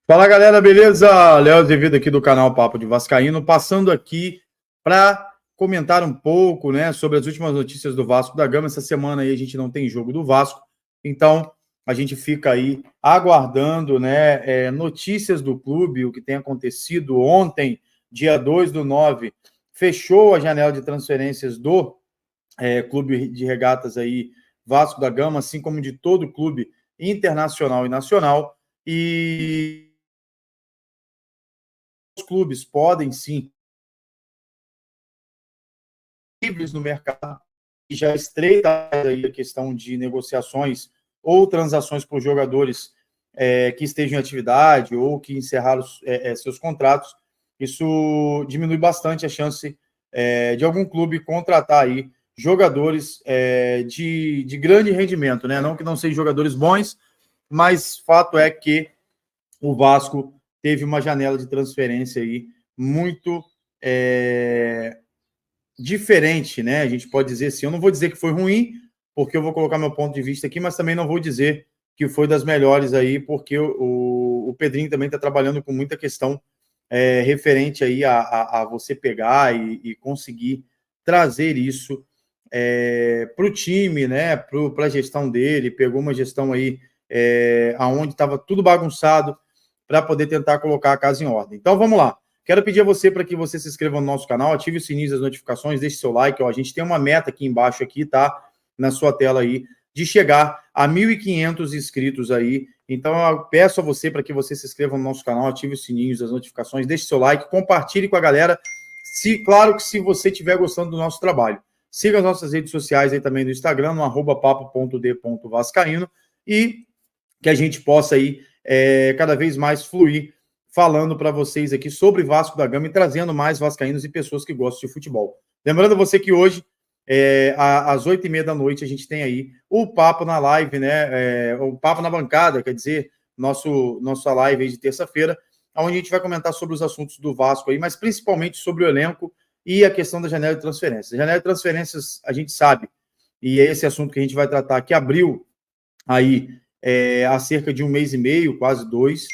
Fala galera, beleza? Léo Azevedo aqui do canal Papo de Vascaíno, passando aqui para comentar um pouco, né, sobre as últimas notícias do Vasco da Gama. Essa semana aí a gente não tem jogo do Vasco, então a gente fica aí aguardando, né, notícias do clube, o que tem acontecido. Ontem, dia 2/9, fechou a janela de transferências do clube de regatas aí, Vasco da Gama, assim como de todo o clube internacional e nacional, e os clubes podem sim livres no mercado e já estreita aí a questão de negociações ou transações por jogadores que estejam em atividade ou que encerraram seus contratos. Isso diminui bastante a chance de algum clube contratar aí jogadores de grande rendimento, né? Não que não sejam jogadores bons, mas fato é que o Vasco teve uma janela de transferência aí muito diferente, né? A gente pode dizer assim, eu não vou dizer que foi ruim, porque eu vou colocar meu ponto de vista aqui, mas também não vou dizer que foi das melhores aí, porque o Pedrinho também está trabalhando com muita questão referente aí a você pegar e conseguir trazer isso para o time, né? Para a gestão dele. Pegou uma gestão aí aonde estava tudo bagunçado para poder tentar colocar a casa em ordem. Então vamos lá. Quero pedir a você para que você se inscreva no nosso canal, ative o sininho das notificações, deixe seu like. Ó, a gente tem uma meta aqui embaixo, aqui, tá? Na sua tela aí, de chegar a 1.500 inscritos aí. Então eu peço a você para que você se inscreva no nosso canal, ative os sininhos das notificações, deixe seu like, compartilhe com a galera. Claro que se você estiver gostando do nosso trabalho. Siga as nossas redes sociais aí também no Instagram, no @papo.d.vascaíno, e que a gente possa aí cada vez mais fluir falando para vocês aqui sobre Vasco da Gama e trazendo mais vascaínos e pessoas que gostam de futebol. Lembrando você que hoje, às 8h30 da noite, a gente tem aí o Papo na Live, né? O Papo na Bancada, quer dizer, nossa live aí de terça-feira, onde a gente vai comentar sobre os assuntos do Vasco aí, mas principalmente sobre o elenco e a questão da janela de transferências. A janela de transferências, a gente sabe, e é esse assunto que a gente vai tratar, que abriu aí há cerca de 1 mês e meio, quase 2.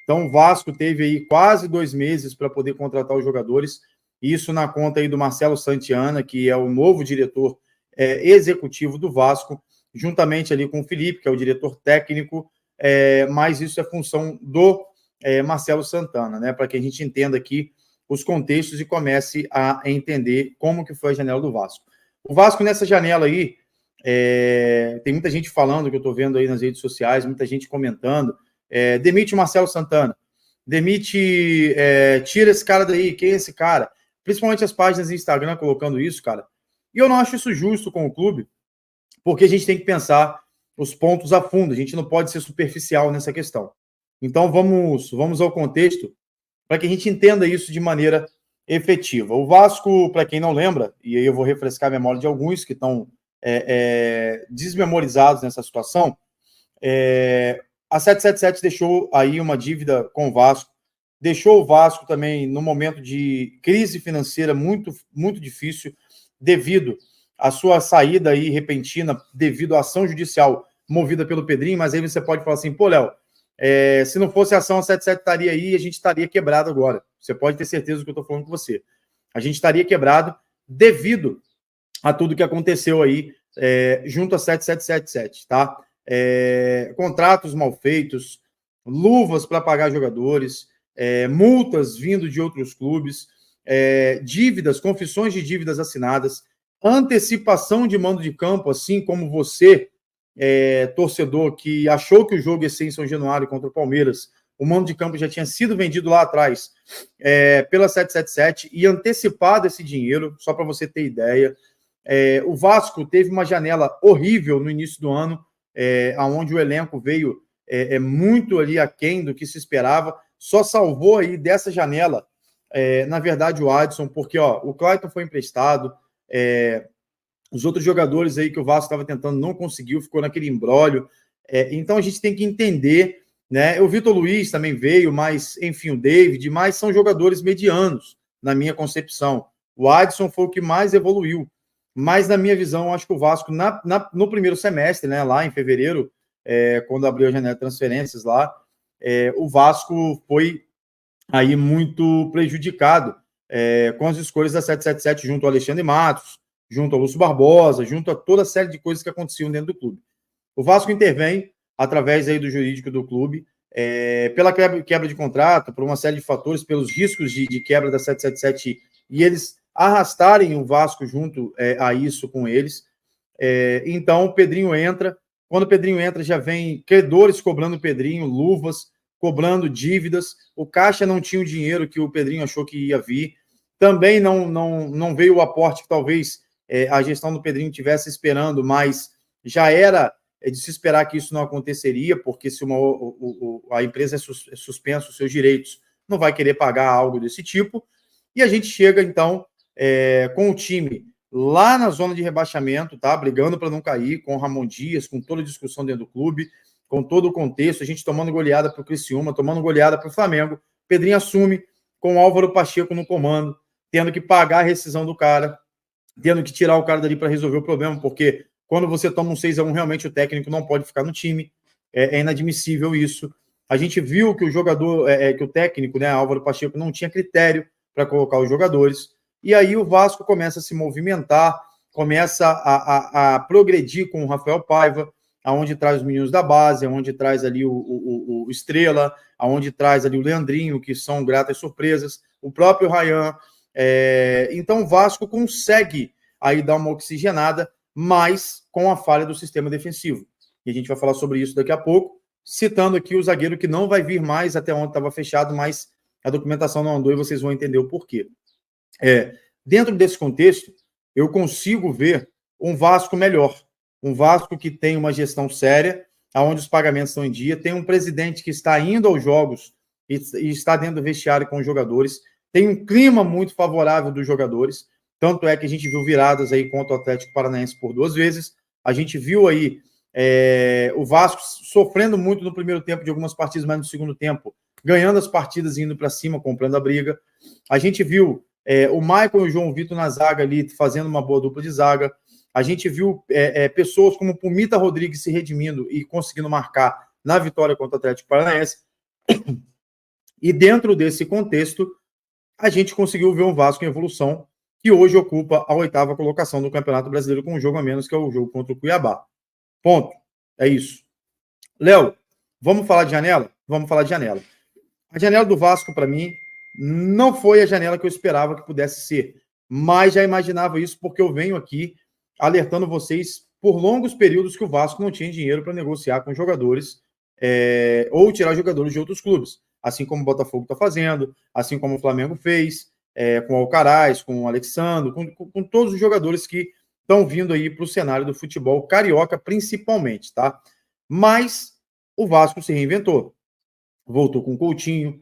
Então, o Vasco teve aí quase 2 meses para poder contratar os jogadores. Isso na conta aí do Marcelo Santiana, que é o novo diretor executivo do Vasco, juntamente ali com o Felipe, que é o diretor técnico, mas isso é função do Marcelo Santana, né? Para que a gente entenda aqui os contextos e comece a entender como que foi a janela do Vasco. O Vasco, nessa janela aí, tem muita gente falando, que eu estou vendo aí nas redes sociais, muita gente comentando, demite o Marcelo Santana, demite, tira esse cara daí, quem é esse cara? Principalmente as páginas do Instagram colocando isso, cara. E eu não acho isso justo com o clube, porque a gente tem que pensar os pontos a fundo, a gente não pode ser superficial nessa questão. Então vamos ao contexto para que a gente entenda isso de maneira efetiva. O Vasco, para quem não lembra, e aí eu vou refrescar a memória de alguns que estão desmemorizados nessa situação, a 777 deixou aí uma dívida com o Vasco, deixou o Vasco também no momento de crise financeira muito, muito difícil, devido à sua saída aí repentina, devido à ação judicial movida pelo Pedrinho. Mas aí você pode falar assim, pô, Léo, se não fosse a ação, a 77 estaria aí e a gente estaria quebrado agora. Você pode ter certeza do que eu estou falando com você. A gente estaria quebrado devido a tudo que aconteceu aí junto a 7777, tá? Contratos mal feitos, luvas para pagar jogadores, multas vindo de outros clubes, dívidas, confissões de dívidas assinadas, antecipação de mando de campo, assim como você, torcedor, que achou que o jogo ia ser em São Januário contra o Palmeiras, o mando de campo já tinha sido vendido lá atrás pela 777 e antecipado esse dinheiro, só para você ter ideia. O Vasco teve uma janela horrível no início do ano, onde o elenco veio muito ali aquém do que se esperava. Só salvou aí dessa janela, na verdade, o Adson, porque o Clayton foi emprestado, os outros jogadores aí que o Vasco estava tentando não conseguiu, ficou naquele imbróglio. Então a gente tem que entender, né? O Vitor Luiz também veio, mas, enfim, o David, mas são jogadores medianos, na minha concepção. O Adson foi o que mais evoluiu. Mas, na minha visão, acho que o Vasco, no primeiro semestre, né, lá em fevereiro, quando abriu a janela de transferências lá, o Vasco foi aí muito prejudicado com as escolhas da 777 junto ao Alexandre Matos, junto ao Lúcio Barbosa, junto a toda a série de coisas que aconteciam dentro do clube. O Vasco intervém através aí do jurídico do clube, pela quebra de contrato, por uma série de fatores, pelos riscos de quebra da 777 e eles arrastarem o Vasco junto a isso com eles. Então, o Pedrinho entra. Quando o Pedrinho entra, já vem credores cobrando o Pedrinho, luvas, cobrando dívidas. O Caixa não tinha o dinheiro que o Pedrinho achou que ia vir. Também não veio o aporte que talvez a gestão do Pedrinho estivesse esperando, mas já era de se esperar que isso não aconteceria, porque se a empresa é suspensa os seus direitos, não vai querer pagar algo desse tipo. E a gente chega, então, com o time lá na zona de rebaixamento, tá? Brigando para não cair, com o Ramon Dias, com toda a discussão dentro do clube, com todo o contexto, a gente tomando goleada para o Criciúma, tomando goleada para o Flamengo. Pedrinho assume com o Álvaro Pacheco no comando, tendo que pagar a rescisão do cara, tendo que tirar o cara dali para resolver o problema, porque quando você toma um 6-1, realmente o técnico não pode ficar no time. É inadmissível isso. A gente viu que o jogador, que o técnico, né, Álvaro Pacheco, não tinha critério para colocar os jogadores. E aí o Vasco começa a se movimentar, começa a progredir com o Rafael Paiva, aonde traz os meninos da base, aonde traz ali o Estrela, aonde traz ali o Leandrinho, que são gratas surpresas, o próprio Ryan. Então o Vasco consegue aí dar uma oxigenada, mas com a falha do sistema defensivo. E a gente vai falar sobre isso daqui a pouco, citando aqui o zagueiro que não vai vir mais, até ontem estava fechado, mas a documentação não andou e vocês vão entender o porquê. Dentro desse contexto, eu consigo ver um Vasco melhor, um Vasco que tem uma gestão séria, onde os pagamentos estão em dia, tem um presidente que está indo aos jogos e está dentro do vestiário com os jogadores, tem um clima muito favorável dos jogadores, tanto é que a gente viu viradas aí contra o Atlético Paranaense por 2 vezes, a gente viu aí o Vasco sofrendo muito no primeiro tempo de algumas partidas, mas no segundo tempo ganhando as partidas e indo para cima, comprando a briga. A gente viu o Maicon e o João Vitor na zaga ali, fazendo uma boa dupla de zaga. A gente viu pessoas como o Pumita Rodrigues se redimindo e conseguindo marcar na vitória contra o Atlético Paranaense. E dentro desse contexto, a gente conseguiu ver um Vasco em evolução, que hoje ocupa a 8ª colocação do Campeonato Brasileiro com um jogo a menos, que é o jogo contra o Cuiabá. Ponto. É isso. Léo, vamos falar de janela? Vamos falar de janela. A janela do Vasco, para mim, não foi a janela que eu esperava que pudesse ser, mas já imaginava isso porque eu venho aqui alertando vocês por longos períodos que o Vasco não tinha dinheiro para negociar com jogadores ou tirar jogadores de outros clubes, assim como o Botafogo está fazendo, assim como o Flamengo fez, com o Alcaraz, com o Alexandre, com todos os jogadores que estão vindo aí para o cenário do futebol carioca, principalmente, tá? Mas o Vasco se reinventou. Voltou com o Coutinho,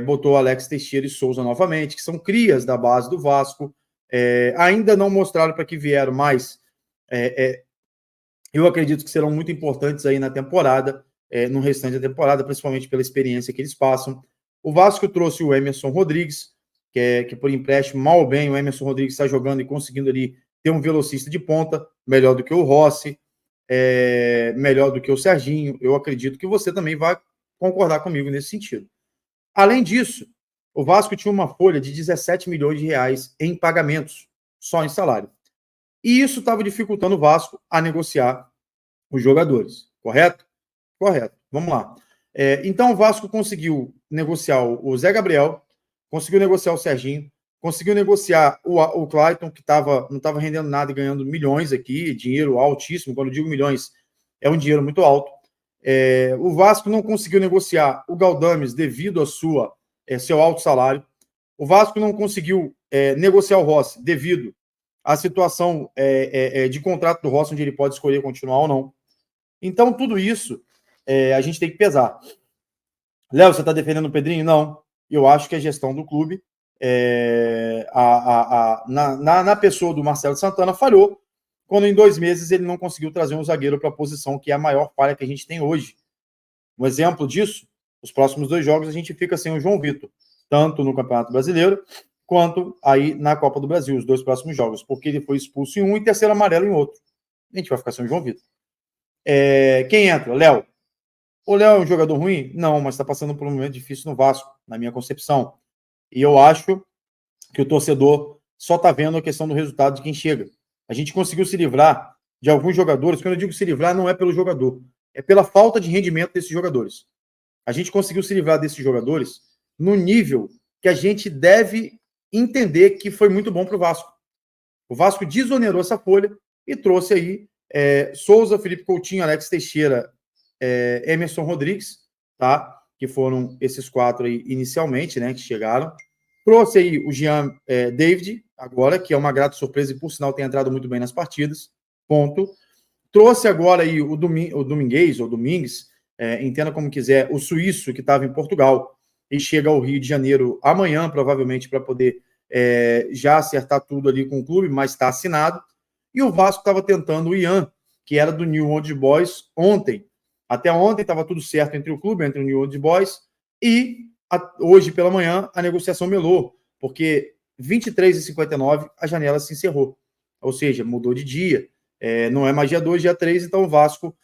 botou Alex Teixeira e Souza novamente, que são crias da base do Vasco. Ainda não mostraram para que vieram, mas eu acredito que serão muito importantes aí na temporada, no restante da temporada, principalmente pela experiência que eles passam. O Vasco trouxe o Emerson Rodrigues, que por empréstimo, mal ou bem, o Emerson Rodrigues está jogando e conseguindo ali ter um velocista de ponta, melhor do que o Rossi, melhor do que o Serginho. Eu acredito que você também vai concordar comigo nesse sentido. Além disso, o Vasco tinha uma folha de 17 milhões de reais em pagamentos, só em salário. E isso estava dificultando o Vasco a negociar os jogadores, correto? Correto. Vamos lá. Então o Vasco conseguiu negociar o Zé Gabriel, conseguiu negociar o Serginho, conseguiu negociar o Clayton, que não estava rendendo nada e ganhando milhões aqui, dinheiro altíssimo. Quando eu digo milhões, é um dinheiro muito alto. O Vasco não conseguiu negociar o Galdames devido a seu alto salário. O Vasco não conseguiu negociar o Rossi devido à situação de contrato do Rossi, onde ele pode escolher continuar ou não. Então, tudo isso a gente tem que pesar. Léo, você está defendendo o Pedrinho? Não. Eu acho que a gestão do clube, na pessoa do Marcelo Santana, falhou quando em 2 meses ele não conseguiu trazer um zagueiro para a posição, que é a maior falha que a gente tem hoje. Um exemplo disso, os próximos 2 jogos a gente fica sem o João Vitor, tanto no Campeonato Brasileiro, quanto aí na Copa do Brasil, os 2 próximos jogos, porque ele foi expulso em um e terceiro amarelo em outro. A gente vai ficar sem o João Vitor. Quem entra? Léo. O Léo é um jogador ruim? Não, mas está passando por um momento difícil no Vasco, na minha concepção. E eu acho que o torcedor só está vendo a questão do resultado de quem chega. A gente conseguiu se livrar de alguns jogadores. Quando eu digo se livrar, não é pelo jogador, é pela falta de rendimento desses jogadores. A gente conseguiu se livrar desses jogadores no nível que a gente deve entender que foi muito bom para o Vasco. O Vasco desonerou essa folha e trouxe aí Souza, Felipe Coutinho, Alex Teixeira, Emerson Rodrigues, tá? Que foram esses 4 aí inicialmente, né? Que chegaram. Trouxe aí o Jean David, agora, que é uma grata surpresa e, por sinal, tem entrado muito bem nas partidas. Ponto. Trouxe agora aí o Domingues, entenda como quiser, o suíço que estava em Portugal e chega ao Rio de Janeiro amanhã, provavelmente, para poder já acertar tudo ali com o clube, mas está assinado. E o Vasco estava tentando o Ian, que era do New Old Boys, ontem. Até ontem estava tudo certo entre o clube, entre o New Old Boys, e hoje pela manhã a negociação melou, porque 23h59 a janela se encerrou. Ou seja, mudou de dia. Não é mais dia 2, dia 3, então o Vasco,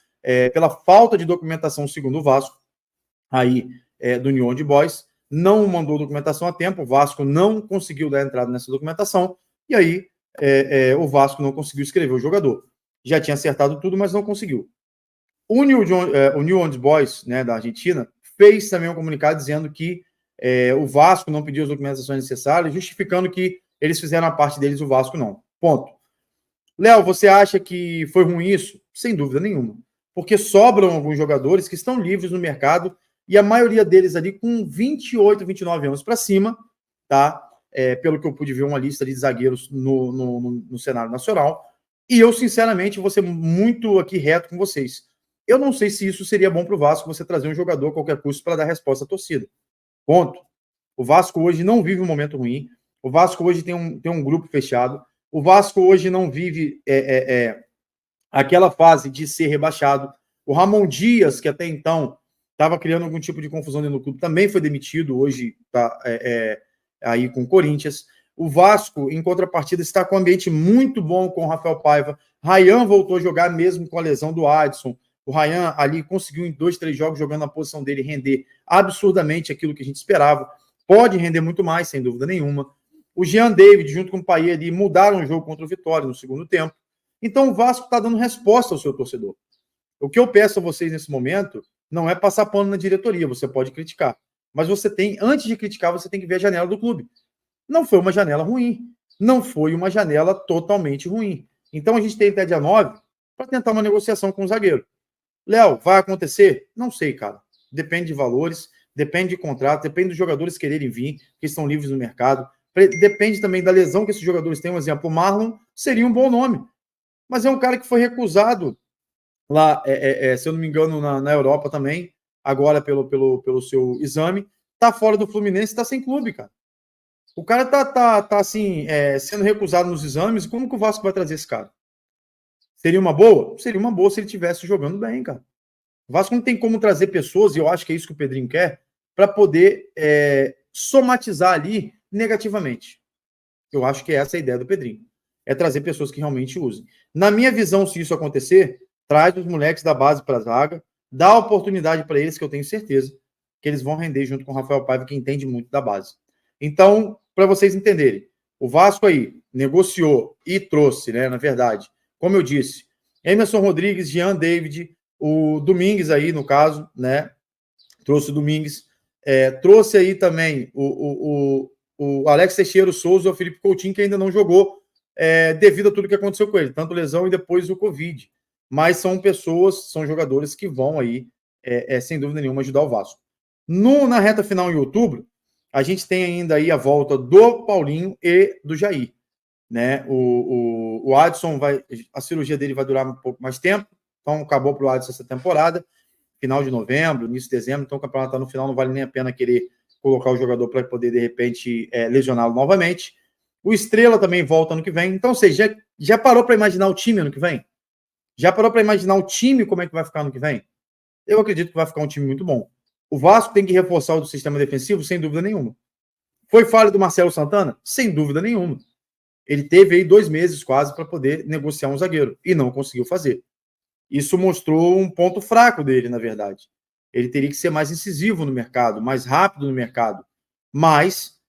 pela falta de documentação, segundo o Vasco, aí do New Old Boys, não mandou documentação a tempo, o Vasco não conseguiu dar entrada nessa documentação, e aí o Vasco não conseguiu escrever o jogador. Já tinha acertado tudo, mas não conseguiu. O New Old Boys, né, da Argentina, fez também um comunicado dizendo que o Vasco não pediu as documentações necessárias, justificando que eles fizeram a parte deles, o Vasco não. Ponto. Léo, você acha que foi ruim isso? Sem dúvida nenhuma. Porque sobram alguns jogadores que estão livres no mercado e a maioria deles ali com 28, 29 anos para cima, tá? Pelo que eu pude ver uma lista de zagueiros no cenário nacional. E eu, sinceramente, vou ser muito aqui reto com vocês. Eu não sei se isso seria bom para o Vasco, você trazer um jogador a qualquer custo para dar resposta à torcida. Ponto. O Vasco hoje não vive um momento ruim. O Vasco hoje tem um grupo fechado. O Vasco hoje não vive aquela fase de ser rebaixado. O Ramon Dias, que até então estava criando algum tipo de confusão dentro do clube, também foi demitido, hoje está aí com o Corinthians. O Vasco, em contrapartida, está com um ambiente muito bom com o Rafael Paiva. Ryan voltou a jogar mesmo com a lesão do Adson. O Ryan ali conseguiu em 2, 3 jogos, jogando na posição dele, render absurdamente aquilo que a gente esperava. Pode render muito mais, sem dúvida nenhuma. O Jean David, junto com o Payet ali, mudaram o jogo contra o Vitória no segundo tempo. Então o Vasco está dando resposta ao seu torcedor. O que eu peço a vocês nesse momento não é passar pano na diretoria, você pode criticar. Mas você tem, antes de criticar, você tem que ver a janela do clube. Não foi uma janela ruim. Não foi uma janela totalmente ruim. Então a gente tem até dia 9 para tentar uma negociação com o zagueiro. Léo, vai acontecer? Não sei, cara. Depende de valores, depende de contrato, depende dos jogadores quererem vir, que estão livres no mercado. Depende também da lesão que esses jogadores têm. Um exemplo, o Marlon seria um bom nome. Mas é um cara que foi recusado lá, se eu não me engano, na Europa também, agora pelo seu exame. Tá fora do Fluminense, tá sem clube, cara. O cara tá assim, sendo recusado nos exames. Como que o Vasco vai trazer esse cara? Seria uma boa? Seria uma boa se ele estivesse jogando bem, cara. O Vasco não tem como trazer pessoas, e eu acho que é isso que o Pedrinho quer, para poder somatizar ali negativamente. Eu acho que é essa a ideia do Pedrinho. É trazer pessoas que realmente usem. Na minha visão, se isso acontecer, traz os moleques da base para a zaga, dá oportunidade para eles, que eu tenho certeza que eles vão render junto com o Rafael Paiva, que entende muito da base. Então, para vocês entenderem, o Vasco aí negociou e trouxe, né, na verdade, como eu disse, Emerson Rodrigues, Jean David, o Domingues aí, no caso, né, trouxe o Domingues, trouxe aí também o Alex Teixeira, o Souza, o Felipe Coutinho, que ainda não jogou, devido a tudo que aconteceu com ele, tanto lesão e depois o Covid. Mas são pessoas, são jogadores que vão aí, sem dúvida nenhuma, ajudar o Vasco. Na reta final em outubro, a gente tem ainda aí a volta do Paulinho e do Jair. Né? O Adson a cirurgia dele vai durar um pouco mais tempo, então acabou para o Adson essa temporada, final de novembro, início de dezembro, então o campeonato está no final, não vale nem a pena querer colocar o jogador para poder, de repente, lesioná-lo novamente. O Estrela também volta ano que vem. Então, você já parou para imaginar o time ano que vem? Já parou para imaginar o time como é que vai ficar ano que vem? Eu acredito que vai ficar um time muito bom. O Vasco tem que reforçar o sistema defensivo, sem dúvida nenhuma. Foi falha do Marcelo Santana? Sem dúvida nenhuma. Ele teve aí 2 meses quase para poder negociar um zagueiro e não conseguiu fazer. Isso mostrou um ponto fraco dele, na verdade. ele teria que ser mais incisivo no mercado, mais rápido no mercado. Mas,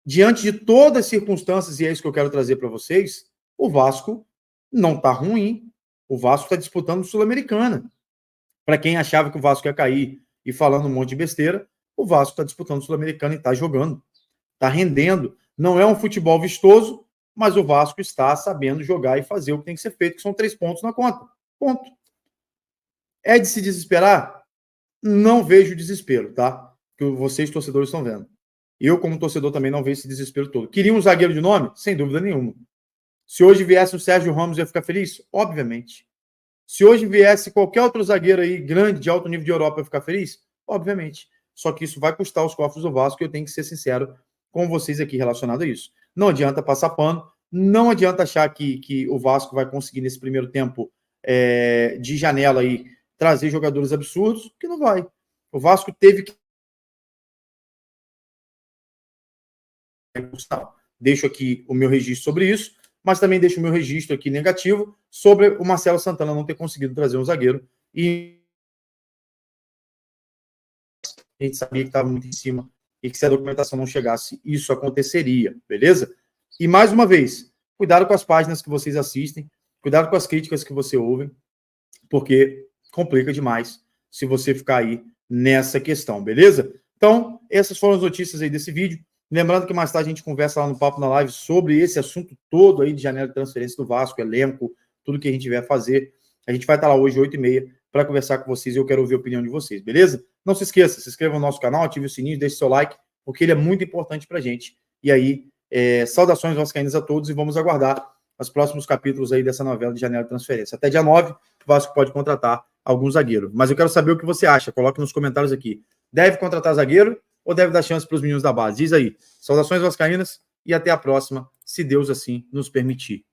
diante de todas as circunstâncias, e é isso que eu quero trazer para vocês, o Vasco não está ruim. O Vasco está disputando Sul-Americana. Para quem achava que o Vasco ia cair e falando um monte de besteira, o Vasco está disputando Sul-Americana e está jogando, está rendendo. Não é um futebol vistoso, mas o Vasco está sabendo jogar e fazer o que tem que ser feito, que são 3 pontos na conta. Ponto. É de se desesperar? Não vejo desespero, tá? Que vocês, torcedores, estão vendo. Eu, como torcedor, também não vejo esse desespero todo. Queria um zagueiro de nome? Sem dúvida nenhuma. Se hoje viesse o Sérgio Ramos, eu ia ficar feliz? Obviamente. Se hoje viesse qualquer outro zagueiro aí, grande, de alto nível de Europa, eu ia ficar feliz? Obviamente. Só que isso vai custar os cofres do Vasco e eu tenho que ser sincero com vocês aqui relacionado a isso. Não adianta passar pano, não adianta achar que o Vasco vai conseguir, nesse primeiro tempo de janela aí, trazer jogadores absurdos, que não vai. O Vasco teve que... Deixo aqui o meu registro sobre isso, mas também deixo o meu registro aqui negativo sobre o Marcelo Santana não ter conseguido trazer um zagueiro. E a gente sabia que estava muito em cima e que se a documentação não chegasse, isso aconteceria, beleza? E mais uma vez, cuidado com as páginas que vocês assistem, cuidado com as críticas que você ouve, porque complica demais se você ficar aí nessa questão, beleza? Então, essas foram as notícias aí desse vídeo. Lembrando que mais tarde a gente conversa lá no Papo na Live sobre esse assunto todo aí de janela de transferência do Vasco, elenco, tudo que a gente vier fazer. A gente vai estar lá hoje, 8h30, para conversar com vocês e eu quero ouvir a opinião de vocês, beleza? Não se esqueça, se inscreva no nosso canal, ative o sininho, deixe seu like, porque ele é muito importante para a gente. E aí, saudações vascaínas a todos e vamos aguardar os próximos capítulos aí dessa novela de janela de transferência. Até dia 9, o Vasco pode contratar algum zagueiro. Mas eu quero saber o que você acha, coloque nos comentários aqui. Deve contratar zagueiro ou deve dar chance para os meninos da base? Diz aí. Saudações vascaínas e até a próxima, se Deus assim nos permitir.